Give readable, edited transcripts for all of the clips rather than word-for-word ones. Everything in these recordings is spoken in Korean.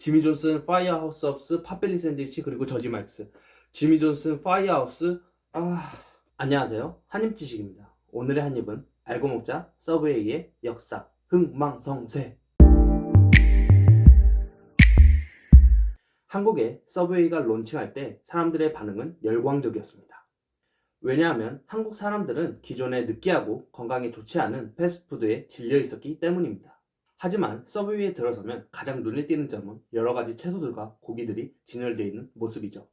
지미 존슨 파이어하우스 업스 팟bel리 샌드위치 그리고 저지 마이크스. 지미 존슨 파이어하우스. 안녕하세요, 한입지식입니다. 오늘의 한입은 알고 먹자 서브웨이의 역사 흥망성쇠. 한국에 서브웨이가 론칭할 때 사람들의 반응은 열광적이었습니다. 왜냐하면 한국 사람들은 기존에 느끼하고 건강에 좋지 않은 패스트푸드에 질려 있었기 때문입니다. 하지만 서브웨이에 들어서면 가장 눈에 띄는 점은 여러 가지 채소들과 고기들이 진열되어 있는 모습이죠.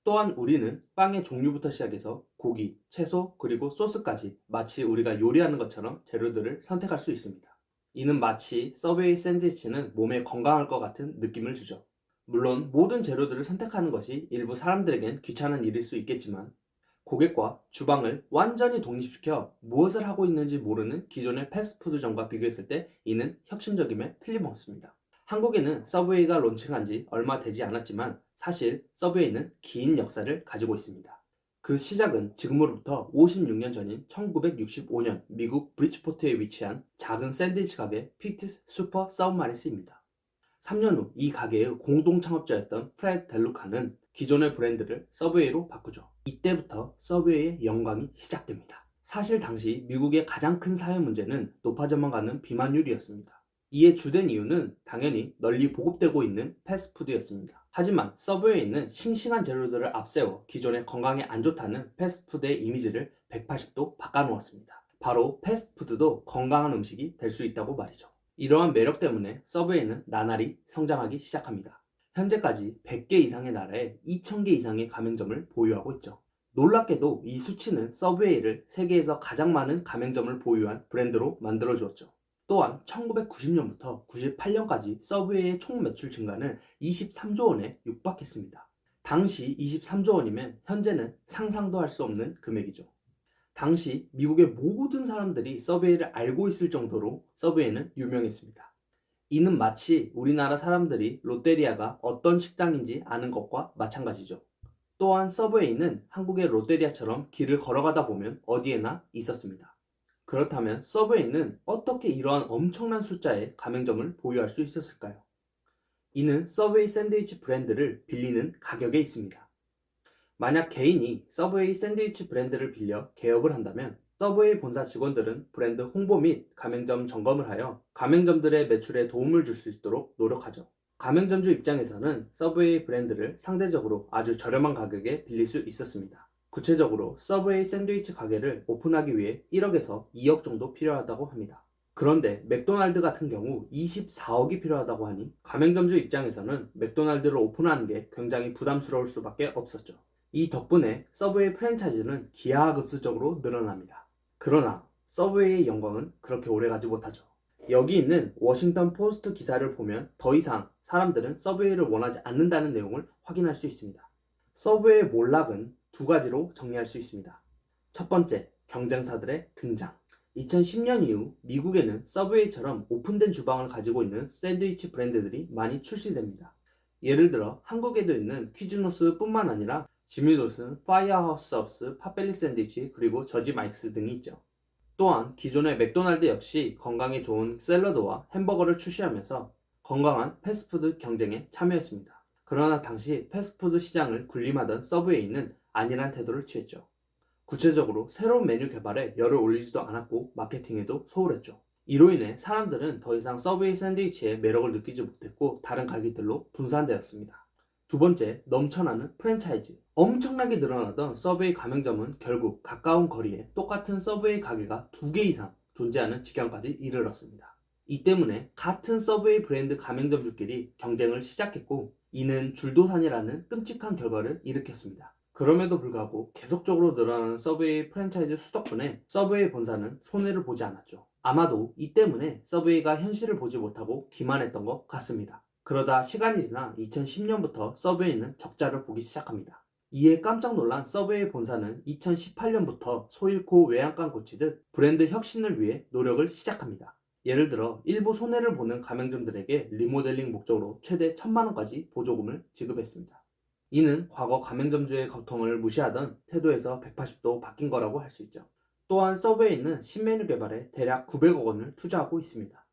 또한 우리는 빵의 종류부터 시작해서 고기, 채소, 그리고 소스까지 마치 우리가 요리하는 것처럼 재료들을 선택할 수 있습니다. 이는 마치 서브웨이 샌드위치는 몸에 건강할 것 같은 느낌을 주죠. 물론 모든 재료들을 선택하는 것이 일부 사람들에겐 귀찮은 일일 수 있겠지만 고객과 주방을 완전히 독립시켜 무엇을 하고 있는지 모르는 기존의 패스트푸드점과 비교했을 때 이는 혁신적임에 틀림없습니다. 한국에는 서브웨이가 론칭한 지 얼마 되지 않았지만 사실 서브웨이는 긴 역사를 가지고 있습니다. 그 시작은 지금으로부터 56년 전인 1965년 미국 브리츠포트에 위치한 작은 샌드위치 가게 피트스 슈퍼 서브마리스입니다. 3년 후 이 가게의 공동 창업자였던 프레드 델루카는 기존의 브랜드를 서브웨이로 바꾸죠. 이때부터 서브웨이의 영광이 시작됩니다. 사실 당시 미국의 가장 큰 사회 문제는 높아져만 가는 비만율이었습니다. 이에 주된 이유는 당연히 널리 보급되고 있는 패스트푸드였습니다. 하지만 서브웨이는 싱싱한 재료들을 앞세워 기존의 건강에 안 좋다는 패스트푸드의 이미지를 180도 바꿔놓았습니다. 바로 패스트푸드도 건강한 음식이 될 수 있다고 말이죠. 이러한 매력 때문에 서브웨이는 나날이 성장하기 시작합니다. 현재까지 100개 이상의 나라에 2000개 이상의 가맹점을 보유하고 있죠. 놀랍게도 이 수치는 서브웨이를 세계에서 가장 많은 가맹점을 보유한 브랜드로 만들어 주었죠. 또한 1990년부터 98년까지 서브웨이의 총 매출 증가는 23조 원에 육박했습니다. 당시 23조 원이면 현재는 상상도 할 수 없는 금액이죠. 당시 미국의 모든 사람들이 서브웨이를 알고 있을 정도로 서브웨이는 유명했습니다. 이는 마치 우리나라 사람들이 롯데리아가 어떤 식당인지 아는 것과 마찬가지죠. 또한 서브웨이는 한국의 롯데리아처럼 길을 걸어가다 보면 어디에나 있었습니다. 그렇다면 서브웨이는 어떻게 이러한 엄청난 숫자의 가맹점을 보유할 수 있었을까요? 이는 서브웨이 샌드위치 브랜드를 빌리는 가격에 있습니다. 만약 개인이 서브웨이 샌드위치 브랜드를 빌려 개업을 한다면 서브웨이 본사 직원들은 브랜드 홍보 및 가맹점 점검을 하여 가맹점들의 매출에 도움을 줄 수 있도록 노력하죠. 가맹점주 입장에서는 서브웨이 브랜드를 상대적으로 아주 저렴한 가격에 빌릴 수 있었습니다. 구체적으로 서브웨이 샌드위치 가게를 오픈하기 위해 1억에서 2억 정도 필요하다고 합니다. 그런데 맥도날드 같은 경우 24억이 필요하다고 하니 가맹점주 입장에서는 맥도날드를 오픈하는 게 굉장히 부담스러울 수밖에 없었죠. 이 덕분에 서브웨이 프랜차이즈는 기하급수적으로 늘어납니다. 그러나 서브웨이의 영광은 그렇게 오래가지 못하죠. 여기 있는 워싱턴 포스트 기사를 보면 더 이상 사람들은 서브웨이를 원하지 않는다는 내용을 확인할 수 있습니다. 서브웨이의 몰락은 두 가지로 정리할 수 있습니다. 첫 번째, 경쟁사들의 등장. 2010년 이후 미국에는 서브웨이처럼 오픈된 주방을 가지고 있는 샌드위치 브랜드들이 많이 출시됩니다. 예를 들어 한국에도 있는 퀴즈노스 뿐만 아니라 지미 존슨, 파이어하우스 업스, 팟bel리 샌드위치, 그리고 저지 마이크스 등이 있죠. 또한 기존의 맥도날드 역시 건강에 좋은 샐러드와 햄버거를 출시하면서 건강한 패스트푸드 경쟁에 참여했습니다. 그러나 당시 패스트푸드 시장을 군림하던 서브웨이는 아니란 태도를 취했죠. 구체적으로 새로운 메뉴 개발에 열을 올리지도 않았고 마케팅에도 소홀했죠. 이로 인해 사람들은 더 이상 서브웨이 샌드위치의 매력을 느끼지 못했고 다른 가게들로 분산되었습니다. 두 번째, 넘쳐나는 프랜차이즈. 엄청나게 늘어나던 서브웨이 가맹점은 결국 가까운 거리에 똑같은 서브웨이 가게가 2개 이상 존재하는 지경까지 이르렀습니다. 이 때문에 같은 서브웨이 브랜드 가맹점주끼리 경쟁을 시작했고 이는 줄도산이라는 끔찍한 결과를 일으켰습니다. 그럼에도 불구하고 계속적으로 늘어나는 서브웨이 프랜차이즈 수 덕분에 서브웨이 본사는 손해를 보지 않았죠. 아마도 이 때문에 서브웨이가 현실을 보지 못하고 기만했던 것 같습니다. 그러다 시간이 지나 2010년부터 서브웨이는 적자를 보기 시작합니다. 이에 깜짝 놀란 서브웨이 본사는 2018년부터 소 잃고 외양간 고치듯 브랜드 혁신을 위해 노력을 시작합니다. 예를 들어 일부 손해를 보는 가맹점들에게 리모델링 목적으로 최대 1000만 원까지 보조금을 지급했습니다. 이는 과거 가맹점주의 고통을 무시하던 태도에서 180도 바뀐 거라고 할 수 있죠. 또한 서브웨이는 신메뉴 개발에 대략 900억 원을 투자하고 있습니다.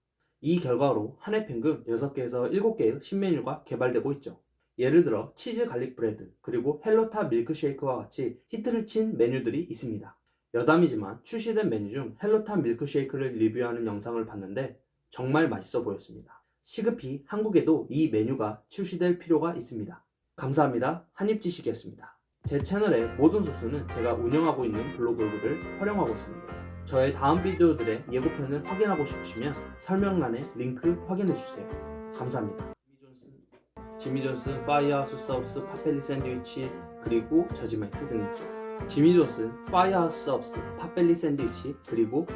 이 결과로 한 해 평균 6개에서 7개의 신메뉴가 개발되고 있죠. 예를 들어 치즈 갈릭 브레드, 그리고 헬로타 밀크쉐이크와 같이 히트를 친 메뉴들이 있습니다. 여담이지만 출시된 메뉴 중 헬로타 밀크쉐이크를 리뷰하는 영상을 봤는데 정말 맛있어 보였습니다. 시급히 한국에도 이 메뉴가 출시될 필요가 있습니다. 감사합니다. 한입지식이었습니다. 제 채널의 모든 소스는 제가 운영하고 있는 블로그를 활용하고 있습니다. 저의 다음 비디오들의 예고편을 확인하고 싶으시면 설명란에 링크 확인해주세요. 감사합니다. 지미 존슨 파이어하우스 서브스 팟벨리 샌드위치, 그리고 저지맥스 등 있죠. 지미 존슨 파이어하우스 서브스 팟벨리 샌드위치, 그리고